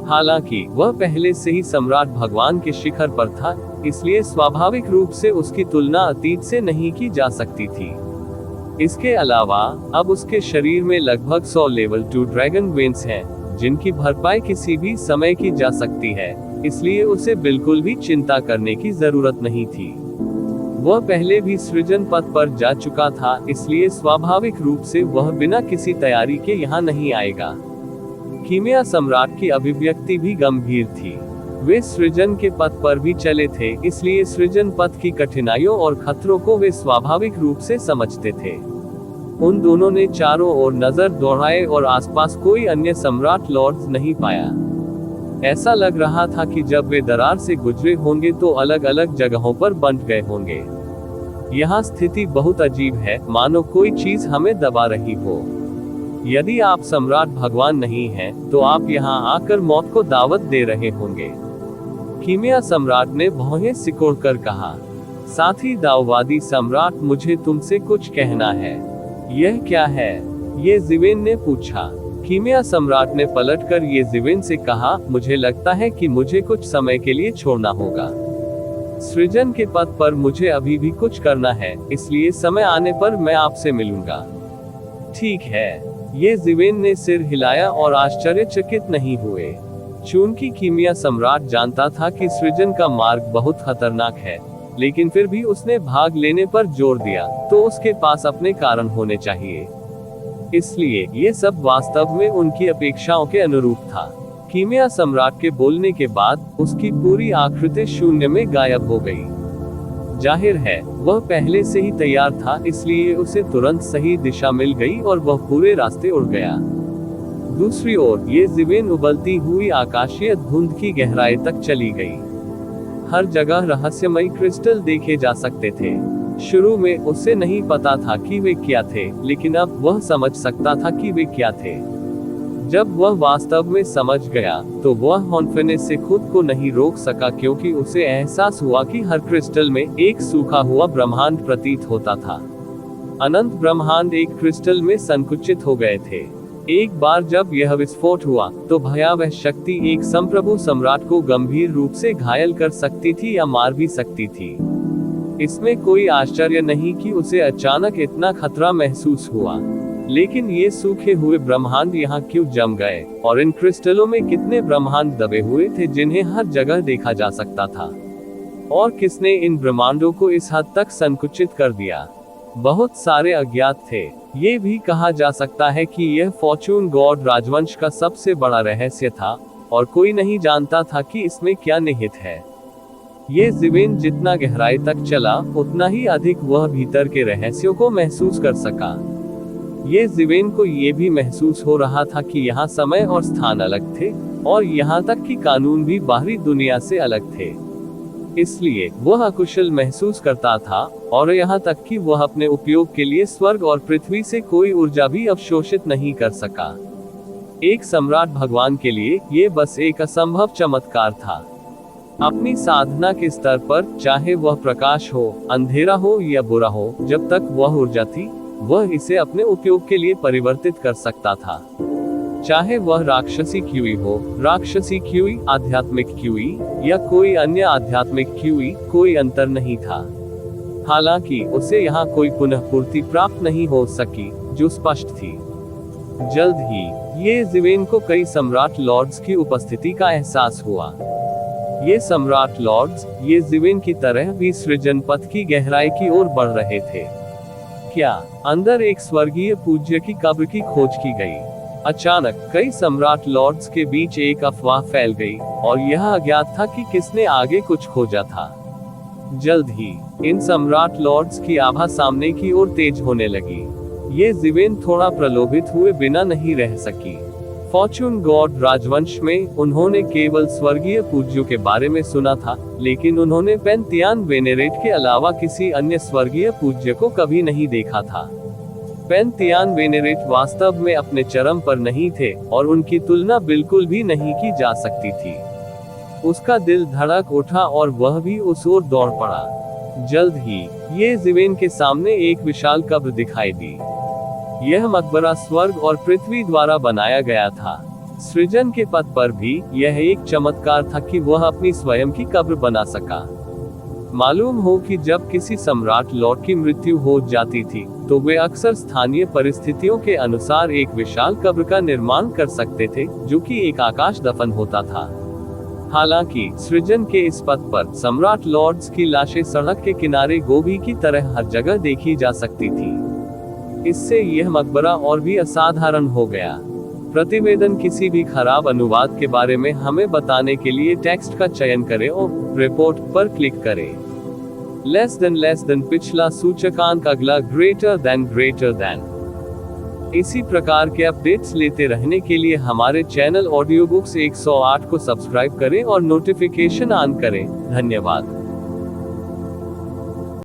हालांकि वह पहले से ही सम्राट भगवान के शिखर पर था, इसलिए स्वाभाविक रूप से उसकी तुलना अतीत से नहीं की जा सकती थी। इसके अलावा अब उसके शरीर में लगभग 100 लेवल 2 ड्रैगन वेन्स हैं, जिनकी भरपाई किसी भी समय की जा सकती है, इसलिए उसे बिल्कुल भी चिंता करने की जरूरत नहीं थी। वह पहले भी सृजन पथ पर जा चुका था, इसलिए स्वाभाविक रूप से वह बिना किसी तैयारी के यहाँ नहीं आएगा। कीमिया सम्राट की अभिव्यक्ति भी गंभीर थी। वे सृजन के पथ पर भी चले थे, इसलिए सृजन पथ की कठिनाइयों और खतरों को वे स्वाभाविक रूप से समझते थे। उन दोनों ने चारों ओर नजर दौड़ाए और आसपास कोई अन्य सम्राट लॉर्ड्स नहीं पाया। ऐसा लग रहा था कि जब वे दरार से गुजरे होंगे तो अलग अलग जगहों पर बंट गए होंगे। यहाँ स्थिति बहुत अजीब है, मानो कोई चीज हमें दबा रही हो। यदि आप सम्राट भगवान नहीं हैं, तो आप यहाँ आकर मौत को दावत दे रहे होंगे। कीमिया सम्राट ने भौहें सिकोड़कर कहा। साथ ही दाववादी सम्राट, मुझे तुमसे कुछ कहना है। यह क्या है? ये ज़िवेन ने पूछा। कीमिया सम्राट ने पलटकर ये ज़िवेन से कहा, मुझे लगता है कि मुझे कुछ समय के लिए छोड़ना होगा। सृजन के पथ पर मुझे अभी भी कुछ करना है, इसलिए समय आने पर मैं आपसे मिलूंगा। ठीक है। ये ज़िवेन ने सिर हिलाया और आश्चर्यचकित नहीं हुए। चूंकि कीमिया सम्राट जानता था कि सृजन का मार्ग बहुत खतरनाक है, लेकिन फिर भी उसने भाग लेने पर जोर दिया, तो उसके पास अपने कारण होने चाहिए। इसलिए ये सब वास्तव में उनकी अपेक्षाओं के अनुरूप था। कीमिया सम्राट के बोलने के बाद उसकी पूरी आकृति शून्य में गायब हो गई। जाहिर है वह पहले से ही तैयार था, इसलिए उसे तुरंत सही दिशा मिल गई और वह पूरे रास्ते उड़ गया। दूसरी ओर ये ज़िवेन उबलती हुई आकाशीय धुंध की गहराई तक चली गई। हर जगह रहस्यमयी क्रिस्टल देखे जा सकते थे। शुरू में उसे नहीं पता था कि वे क्या थे, लेकिन अब वह समझ सकता था कि वे क्या थे। जब वह वास्तव में समझ गया, तो वह कॉन्फिडेंस से खुद को नहीं रोक सका, क्योंकि उसे एहसास हुआ कि हर क्रिस्टल में एक सूखा हुआ ब्रह्मांड प्रतीत होता था। अनंत ब्रह्मांड एक क्रिस्टल में संकुचित हो गए थे। एक बार जब यह विस्फोट हुआ, तो भयावह शक्ति एक संप्रभु सम्राट को गंभीर रूप से घायल कर सकती थी या मार भी सकती थी। इसमें कोई आश्चर्य नहीं कि उसे अचानक इतना खतरा महसूस हुआ। लेकिन ये सूखे हुए ब्रह्मांड यहाँ क्यों जम गए, और इन क्रिस्टलों में कितने ब्रह्मांड दबे हुए थे जिन्हें हर जगह देखा जा सकता था? और किसने इन ब्रह्मांडों को इस हद तक संकुचित कर दिया? बहुत सारे अज्ञात थे। ये भी कहा जा सकता है कि यह फॉर्चून गॉड राजवंश का सबसे बड़ा रहस्य था, और कोई नहीं जानता था कि इसमें क्या निहित है। ये ज़िवेन जितना गहराई तक चला, उतना ही अधिक वह भीतर के रहस्यों को महसूस कर सका। ये ज़िवेन को ये भी महसूस हो रहा था कि यहाँ समय और स्थान अलग थे, और यहाँ तक कि कानून भी बाहरी दुनिया से अलग थे। इसलिए वह अकुशल महसूस करता था, और यहाँ तक कि वह अपने उपयोग के लिए स्वर्ग और पृथ्वी से कोई ऊर्जा भी अवशोषित नहीं कर सका। एक सम्राट भगवान के लिए ये बस एक असंभव चमत्कार था। अपनी साधना के स्तर पर, चाहे वह प्रकाश हो, अंधेरा हो या बुरा हो, जब तक वह ऊर्जा थी, वह इसे अपने उपयोग के लिए परिवर्तित कर सकता था। चाहे वह राक्षसी क्यूई हो, राक्षसी क्यूई, आध्यात्मिक क्यूई, या कोई अन्य आध्यात्मिक क्यूई, कोई अंतर नहीं था। हालांकि उसे यहाँ कोई पुनः पूर्ति प्राप्त नहीं हो सकी, जो स्पष्ट थी। जल्द ही ये ज़िवेन को कई सम्राट लॉर्ड्स की उपस्थिति का एहसास हुआ। ये सम्राट लॉर्ड्स ये ज़िवेन की तरह भी सृजन पथ की गहराई की ओर बढ़ रहे थे। क्या अंदर एक स्वर्गीय पूज्य की कब्र की खोज की गई? अचानक कई सम्राट लॉर्ड्स के बीच एक अफवाह फैल गई, और यह अज्ञात था कि किसने आगे कुछ खोजा था। जल्द ही इन सम्राट लॉर्ड्स की आभा सामने की ओर तेज होने लगी। ये जिवेन थोड़ा प्रलोभित हुए बिना नहीं रह सकी। फॉर्चून गॉड राजवंश में उन्होंने केवल स्वर्गीय पूज्यों के बारे में सुना था, लेकिन उन्होंने पेंथियन वेनेरेट के अलावा किसी अन्य स्वर्गीय पूज्य को कभी नहीं देखा था। पेंथियन वेनेरेट वास्तव में अपने चरम पर नहीं थे और उनकी तुलना बिल्कुल भी नहीं की जा सकती थी। उसका दिल धड़क उठा और वह भी उस ओर दौड़ पड़ा। जल्द ही ये जिवेन के सामने एक विशाल कब्र दिखाई दी। यह मकबरा स्वर्ग और पृथ्वी द्वारा बनाया गया था। सृजन के पथ पर भी यह एक चमत्कार था कि वह अपनी स्वयं की कब्र बना सका। मालूम हो कि जब किसी सम्राट लॉर्ड की मृत्यु हो जाती थी तो वे अक्सर स्थानीय परिस्थितियों के अनुसार एक विशाल कब्र का निर्माण कर सकते थे, जो कि एक आकाश दफन होता था। हालांकि सृजन के इस पथ पर सम्राट लॉर्ड्स की लाशें सड़क के किनारे गोभी की तरह हर जगह देखी जा सकती थी। इससे यह मकबरा और भी असाधारण हो गया। प्रतिवेदन किसी भी खराब अनुवाद के बारे में हमें बताने के लिए टेक्स्ट का चयन करें और रिपोर्ट पर क्लिक करें। लेस देन पिछला सूचकांक, अगला ग्रेटर देन। इसी प्रकार के अपडेट्स लेते रहने के लिए हमारे चैनल ऑडियो बुक्स 108 को सब्सक्राइब करें और नोटिफिकेशन ऑन करें। धन्यवाद।